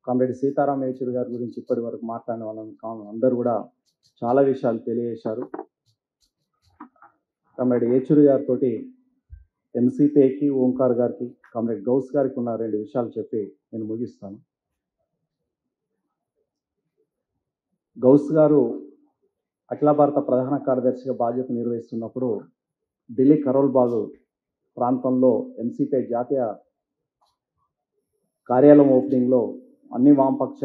Comrade Sitaram Yechury గారి గురించి ఇప్పటి వరకు మాట్లాడిన వాళ్ళని అందరూ కూడా చాలా విషయాలు తెలియజేశారు. కామ్రేడ్ యేచూరి గారితో ఎంసీపీకి ఓంకార్ గారికి కామ్రేడ్ గౌస్ గారికి ఉన్న 2 విషయాలు చెప్పి నేను ముగిస్తాను. గౌస్ గారు అఖిల భారత ప్రధాన కార్యదర్శిగా బాధ్యత నిర్వహిస్తున్నప్పుడు ఢిల్లీ కరోల్ బాగ్ ప్రాంతంలో ఎంసీపీ జాతీయ కార్యాలయం ఓపెనింగ్లో అన్ని వామపక్ష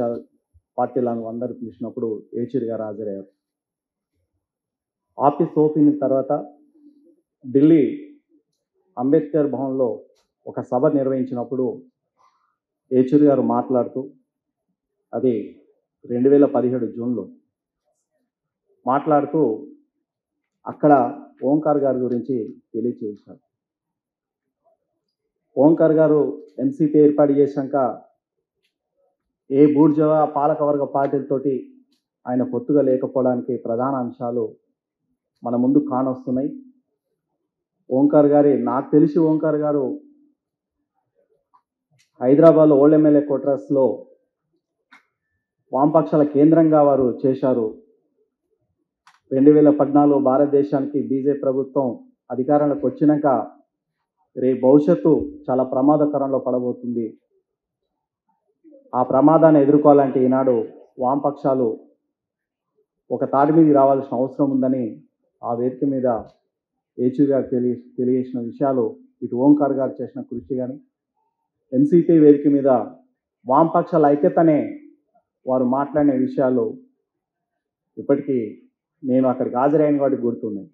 పార్టీలను అందరూ పిలిచినప్పుడు యేచూరి గారు హాజరయ్యారు. ఆఫీస్ ఓపెనింగ్ తర్వాత ఢిల్లీ అంబేద్కర్ భవన్లో ఒక సభ నిర్వహించినప్పుడు యేచూరి గారు మాట్లాడుతూ, అది 2017 జూన్లో మాట్లాడుతూ అక్కడ ఓంకార్ గారి గురించి తెలియచేశారు. ఓంకార్ గారు ఎంసీపీ ఏర్పాటు చేశాక ఏ బూర్జవా పాలకవర్గ పార్టీలతోటి ఆయన పొత్తుగా లేకపోవడానికి ప్రధాన అంశాలు మన ముందు కానొస్తున్నాయి. నాకు తెలిసి ఓంకార్ గారు హైదరాబాద్లో ఓల్డ్ ఎమ్మెల్యే క్వార్టర్స్లో వామపక్షాల కేంద్రంగా వారు చేశారు. 2014 భారతదేశానికి బీజేపీ ప్రభుత్వం అధికారంలోకి వచ్చినాక రేపు భవిష్యత్తు చాలా ప్రమాదకరంలో పడబోతుంది. ఆ ప్రమాదాన్ని ఎదుర్కోవాలంటే ఈనాడు వామపక్షాలు ఒక తాటి మీదకి రావాల్సిన అవసరం ఉందని ఆ వేదిక మీద యేచూరి గారు తెలియజేసిన విషయాలు, ఇటు ఓంకార్ గారు చేసిన కృషి కానీ, ఎంసీపీ వేదిక మీద వామపక్షాల ఐక్యతనే వారు మాట్లాడిన విషయాలు ఇప్పటికీ నేను అక్కడికి హాజరైన వాటికి గుర్తున్నాయి.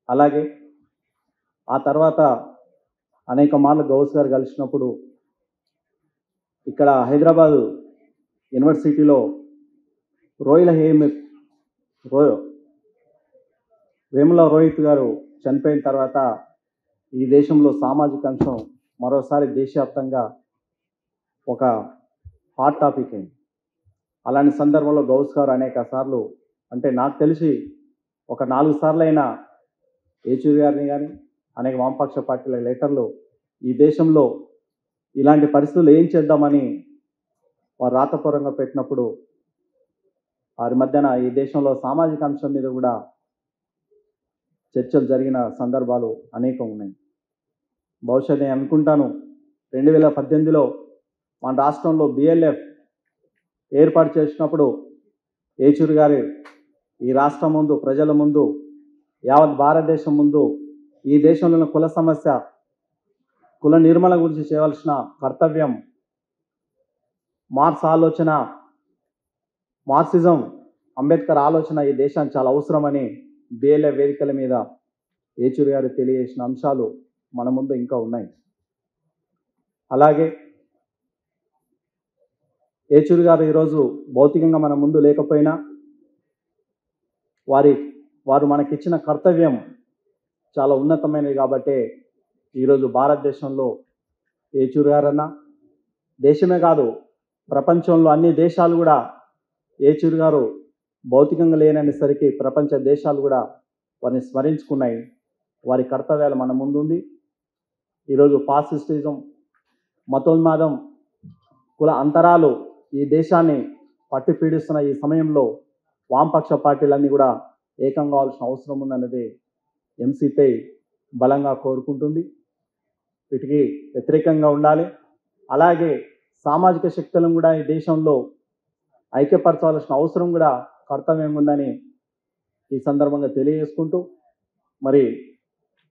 అలాగే ఆ తర్వాత అనేక మార్లు గౌస్ గారు కలిసినప్పుడు ఇక్కడ హైదరాబాద్ యూనివర్సిటీలో వేముల రోహిత్ గారు చనిపోయిన తర్వాత ఈ దేశంలో సామాజిక అంశం మరోసారి దేశవ్యాప్తంగా ఒక హాట్ టాపిక్ అయింది. అలాంటి సందర్భంలో గౌస్ గారు అనేక సార్లు, అంటే నాకు తెలిసి ఒక 4 సార్లు అయినా యేచూరి గారిని కానీ అనేక వామపక్ష పార్టీల లెటర్లు ఈ దేశంలో ఇలాంటి పరిస్థితులు ఏం చేద్దామని వారు రాతపూర్వకంగా పెట్టినప్పుడు వారి మధ్యన ఈ దేశంలో సామాజిక అంశం మీద కూడా చర్చలు జరిగిన సందర్భాలు అనేకం ఉన్నాయి. బహుశా నేను అనుకుంటాను 2018లో మన రాష్ట్రంలో బిఎల్ఎఫ్ ఏర్పాటు చేసినప్పుడు యేచూరి గారు ఈ రాష్ట్రం ముందు, ప్రజల ముందు, యావత్ భారతదేశం ముందు ఈ దేశంలోని కుల సమస్య, కుల నిర్మూలన గురించి చేయవలసిన కర్తవ్యం, మార్క్సిజం, అంబేద్కర్ ఆలోచన ఈ దేశానికి చాలా అవసరమని బిఎల్ఎఫ్ వేదికల మీద యేచూరి గారు తెలియజేసిన అంశాలు మన ముందు ఇంకా ఉన్నాయి. అలాగే యేచూరి గారు ఈరోజు భౌతికంగా మన ముందు లేకపోయినా వారు మనకిచ్చిన కర్తవ్యం చాలా ఉన్నతమైనది. కాబట్టి ఈరోజు భారతదేశంలో యేచూరి గారన్నా, దేశమే కాదు ప్రపంచంలో అన్ని దేశాలు కూడా యేచూరి గారు భౌతికంగా లేననేసరికి ప్రపంచ దేశాలు కూడా వారిని స్మరించుకున్నాయి. వారి కర్తవ్యాలు మన ముందుంది. ఈరోజు ఫాసిస్టిజం, మతోన్మాదం, కుల అంతరాలు ఈ దేశాన్ని పట్టి పీడిస్తున్న ఈ సమయంలో వామపక్ష పార్టీలన్నీ కూడా ఏకం కావాల్సిన అవసరం ఉందన్నది ఎంసీపీ బలంగా కోరుకుంటుంది. వీటికి వ్యతిరేకంగా ఉండాలి. అలాగే సామాజిక శక్తులను కూడా ఈ దేశంలో ఐక్యపరచాల్సిన అవసరం కూడా కర్తవ్యం ఉందని ఈ సందర్భంగా తెలియజేసుకుంటూ, మరి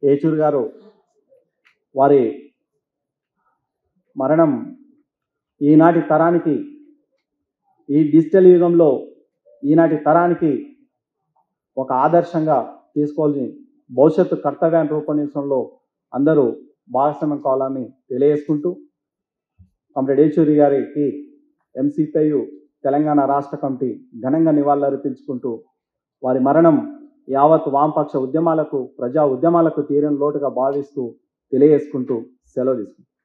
యేచూరి గారు వారి మరణం ఈనాటి తరానికి, ఈ డిజిటల్ యుగంలో ఈనాటి తరానికి ఒక ఆదర్శంగా తీసుకోవాలని, భవిష్యత్తు కర్తవ్యాన్ని రూపొందించడంలో అందరూ భాగస్వామ్యం కావాలని తెలియజేసుకుంటూ, కామ్రేడ్ యేచూరి గారికి ఎంసీపీయు తెలంగాణ రాష్ట్ర కమిటీ ఘనంగా నివాళులర్పించుకుంటూ, వారి మరణం యావత్ వామపక్ష ఉద్యమాలకు, ప్రజా ఉద్యమాలకు తీరని లోటుగా భావిస్తూ తెలియజేసుకుంటూ సెలవు తీసుకుంటాం.